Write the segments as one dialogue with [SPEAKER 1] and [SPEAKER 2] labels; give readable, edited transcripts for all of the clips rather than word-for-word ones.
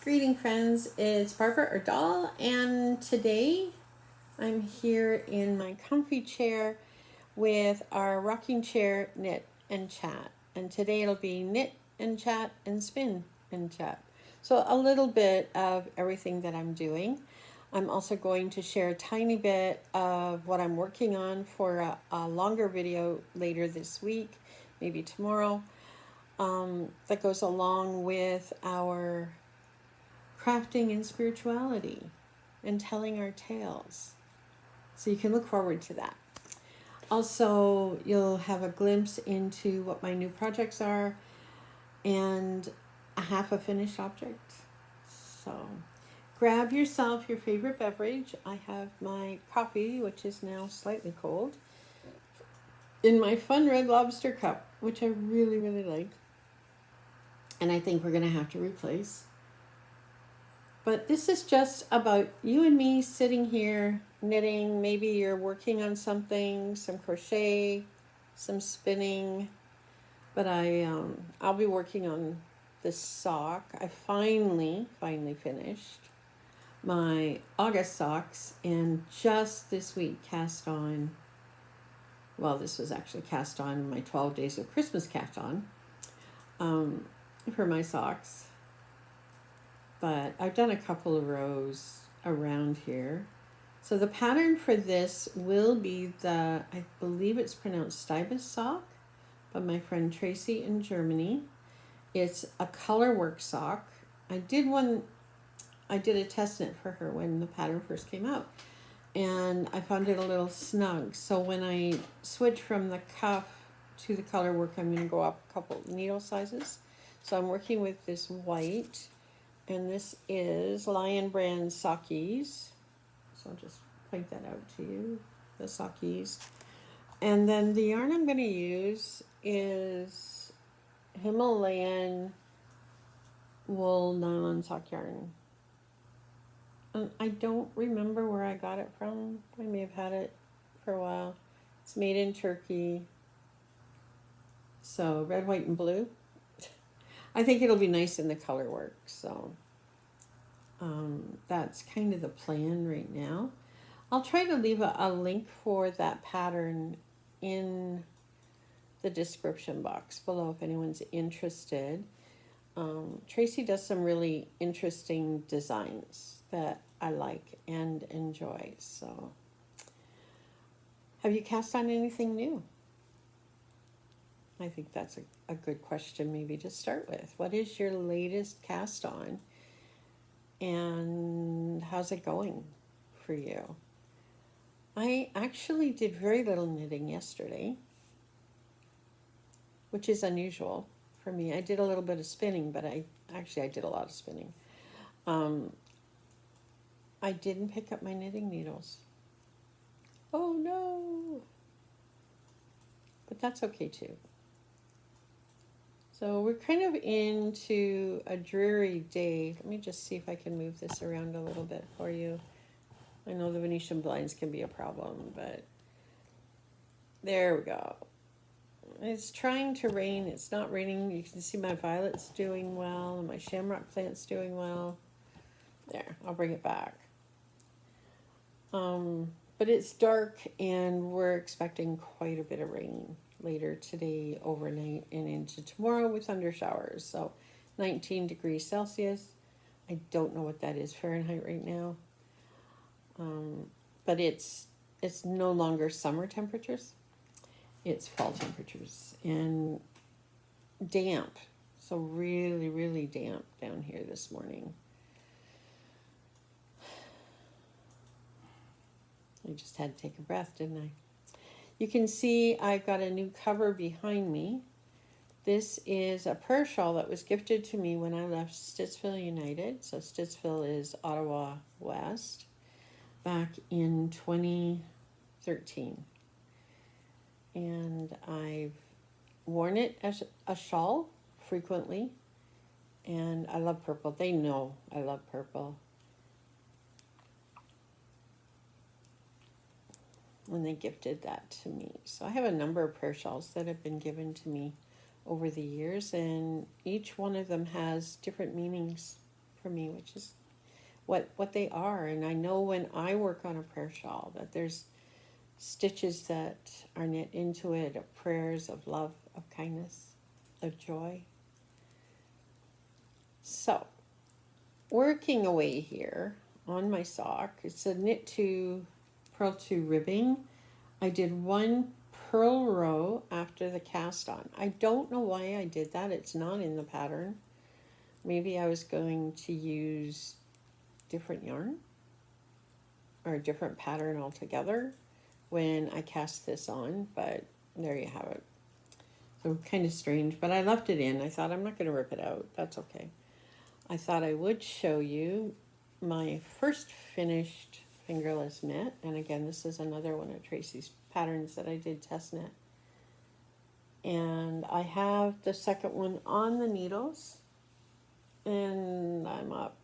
[SPEAKER 1] Greeting friends, it's Barbara Erdahl, and today I'm here in my comfy chair with our rocking chair knit and chat. And today it'll be knit and chat and spin and chat. So a little bit of everything that I'm doing. I'm also going to share a tiny bit of what I'm working on for a longer video later this week, maybe tomorrow, that goes along with our crafting and spirituality and telling our tales. So you can look forward to that. Also, you'll have a glimpse into what my new projects are and a half a finished object. So grab yourself your favorite beverage. I have my coffee, which is now slightly cold, in my fun red lobster cup, which I really, really like. And I think we're going to have to replace. But this is just about you and me sitting here knitting. Maybe you're working on something, some crochet, some spinning. But I'll be working on this sock. I finally finished my August socks, and just this week cast on. Well, this was actually cast on my 12 days of Christmas cast on for my socks. But I've done a couple of rows around here. So the pattern for this will be the, I believe it's pronounced Stibus sock by my friend Tracy in Germany. It's a color work sock. I did a test knit for her when the pattern first came out, and I found it a little snug. So when I switch from the cuff to the color work, I'm going to go up a couple needle sizes. So I'm working with this white, and this is Lion Brand Sockies. So I'll just point that out to you, the Sockies. And then the yarn I'm going to use is Himalayan wool nylon sock yarn. And I don't remember where I got it from. I may have had it for a while. It's made in Turkey. So red, white, and blue. I think it'll be nice in the color work. So that's kind of the plan right now. I'll try to leave a link for that pattern in the description box below if anyone's interested. Tracy does some really interesting designs that I like and enjoy. So have you cast on anything new? I think that's a good question maybe to start with. What is your latest cast on? And how's it going for you? I actually did very little knitting yesterday, which is unusual for me. I did a little bit of spinning, but I did a lot of spinning. I didn't pick up my knitting needles. Oh no! But that's okay too. So we're kind of into a dreary day. Let me just see if I can move this around a little bit for you. I know the Venetian blinds can be a problem, but there we go. It's trying to rain. It's not raining. You can see my violets doing well and my shamrock plant's doing well. There, I'll bring it back. But it's dark and we're expecting quite a bit of rain later today, overnight, and into tomorrow with thunder showers. So 19 degrees Celsius. I don't know what that is Fahrenheit right now. But it's no longer summer temperatures. It's fall temperatures and damp. So really, really damp down here this morning. I just had to take a breath, didn't I? You can see I've got a new cover behind me. This is a prayer shawl that was gifted to me when I left Stittsville United. So Stittsville is Ottawa West, back in 2013. And I've worn it as a shawl frequently. And I love purple. They know I love purple. And they gifted that to me. So I have a number of prayer shawls that have been given to me over the years, and each one of them has different meanings for me, which is what they are. And I know when I work on a prayer shawl that there's stitches that are knit into it of prayers of love, of kindness, of joy. So, working away here on my sock, it's a knit to purl to ribbing. I did one purl row after the cast on. I don't know why I did that. It's not in the pattern. Maybe I was going to use different yarn or a different pattern altogether when I cast this on, but there you have it. So kind of strange, but I left it in. I thought I'm not going to rip it out. That's okay. I thought I would show you my first finished fingerless mitt. And again, this is another one of Tracy's patterns that I did test knit. And I have the second one on the needles. And I'm up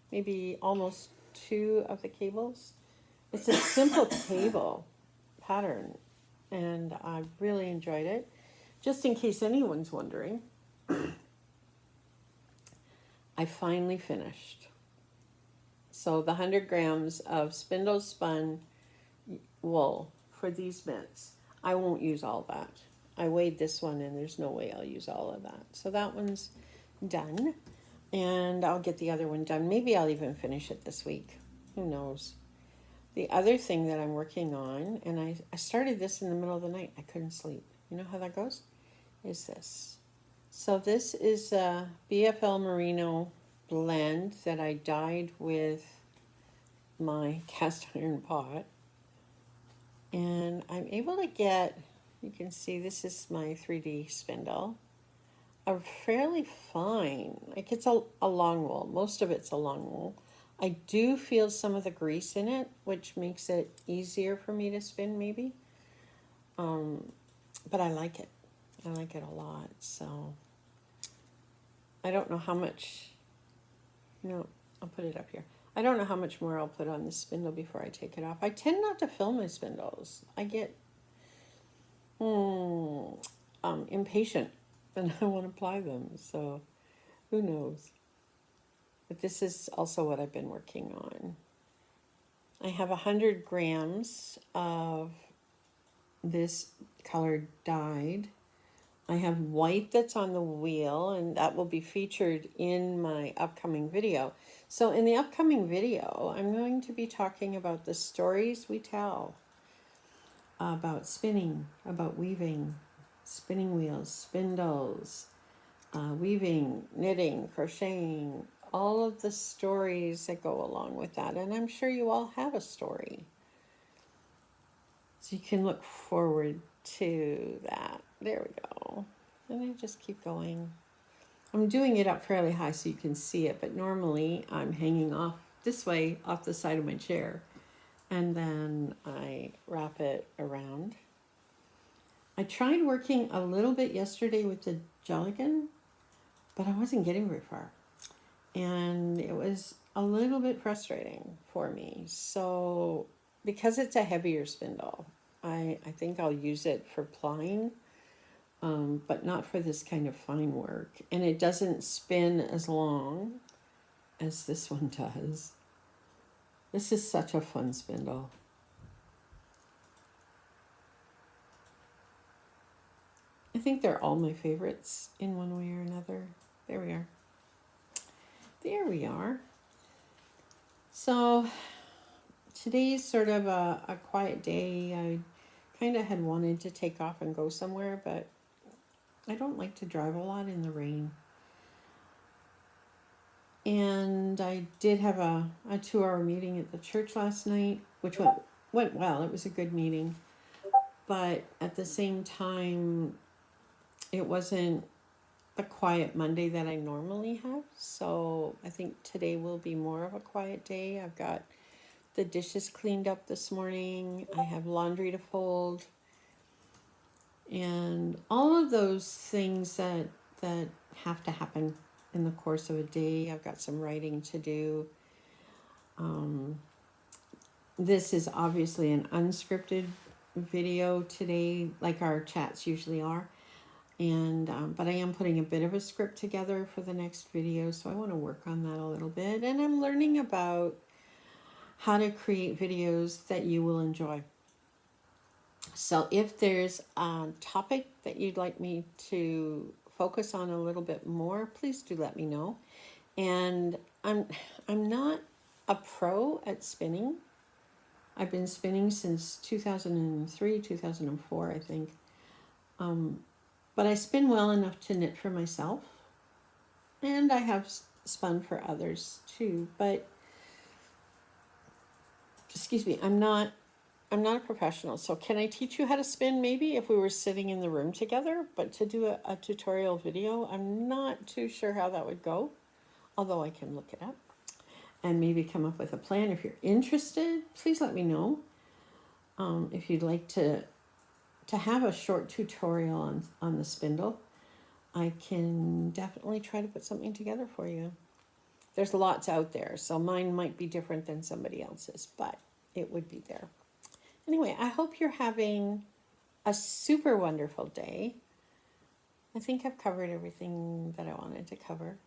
[SPEAKER 1] maybe almost 2 of the cables. It's a simple cable pattern. And I really enjoyed it. Just in case anyone's wondering, I finally finished. So the 100 grams of spindle spun wool for these mitts, I won't use all that. I weighed this one and there's no way I'll use all of that. So that one's done, and I'll get the other one done. Maybe I'll even finish it this week. Who knows? The other thing that I'm working on, and I started this in the middle of the night. I couldn't sleep. You know how that goes? Is this. So this is a BFL Merino blend that I dyed with my cast iron pot. And I'm able to get, you can see this is my 3D spindle, a fairly fine, like it's a long wool. Most of it's a long wool. I do feel some of the grease in it, which makes it easier for me to spin maybe. But I like it. I like it a lot. So I don't know how much, I'll put it up here. I don't know how much more I'll put on the spindle before I take it off. I tend not to fill my spindles. I get impatient and I want to apply them. So who knows? But this is also what I've been working on. I have 100 grams of this colored dyed. I have white that's on the wheel, and that will be featured in my upcoming video. So in the upcoming video, I'm going to be talking about the stories we tell about spinning, about weaving, spinning wheels, spindles, weaving, knitting, crocheting, all of the stories that go along with that. And I'm sure you all have a story. So you can look forward to that. There we go. And I just keep going. I'm doing it up fairly high so you can see it, but normally I'm hanging off this way off the side of my chair. And then I wrap it around. I tried working a little bit yesterday with the Jelligan, but I wasn't getting very far. And it was a little bit frustrating for me. So because it's a heavier spindle, I think I'll use it for plying, but not for this kind of fine work. And it doesn't spin as long as this one does. This is such a fun spindle. I think they're all my favorites in one way or another. There we are. There we are. So today's sort of a quiet day. I kind of had wanted to take off and go somewhere, but I don't like to drive a lot in the rain. And I did have a 2-hour meeting at the church last night, which went well. It was a good meeting. But at the same time, it wasn't the quiet Monday that I normally have. So I think today will be more of a quiet day. I've got the dishes cleaned up this morning. I have laundry to fold. And all of those things that have to happen in the course of a day. I've got some writing to do. This is obviously an unscripted video today, like our chats usually are. And but I am putting a bit of a script together for the next video, so I want to work on that a little bit. And I'm learning about how to create videos that you will enjoy. So if there's a topic that you'd like me to focus on a little bit more, please do let me know. And I'm not a pro at spinning. I've been spinning since 2003, 2004, I think. But I spin well enough to knit for myself. And I have spun for others too. But, excuse me, I'm not a professional. So can I teach you how to spin maybe if we were sitting in the room together? But to do a tutorial video, I'm not too sure how that would go. Although I can look it up and maybe come up with a plan. If you're interested, please let me know. If you'd like to have a short tutorial on the spindle, I can definitely try to put something together for you. There's lots out there, so mine might be different than somebody else's, but it would be there. Anyway, I hope you're having a super wonderful day. I think I've covered everything that I wanted to cover.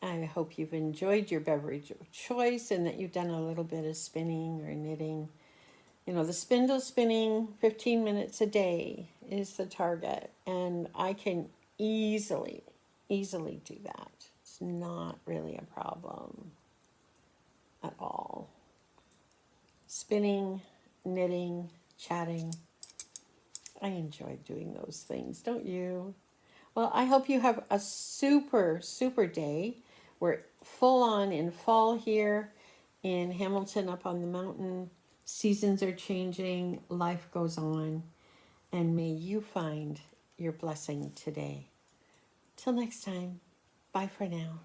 [SPEAKER 1] I hope you've enjoyed your beverage of choice and that you've done a little bit of spinning or knitting. You know, the spindle spinning 15 minutes a day is the target, and I can easily do that. It's not really a problem at all. Spinning, knitting, chatting. I enjoy doing those things, don't you? Well, I hope you have a super, super day. We're full on in fall here in Hamilton up on the mountain. Seasons are changing, life goes on, and may you find your blessing today. Till next time, bye for now.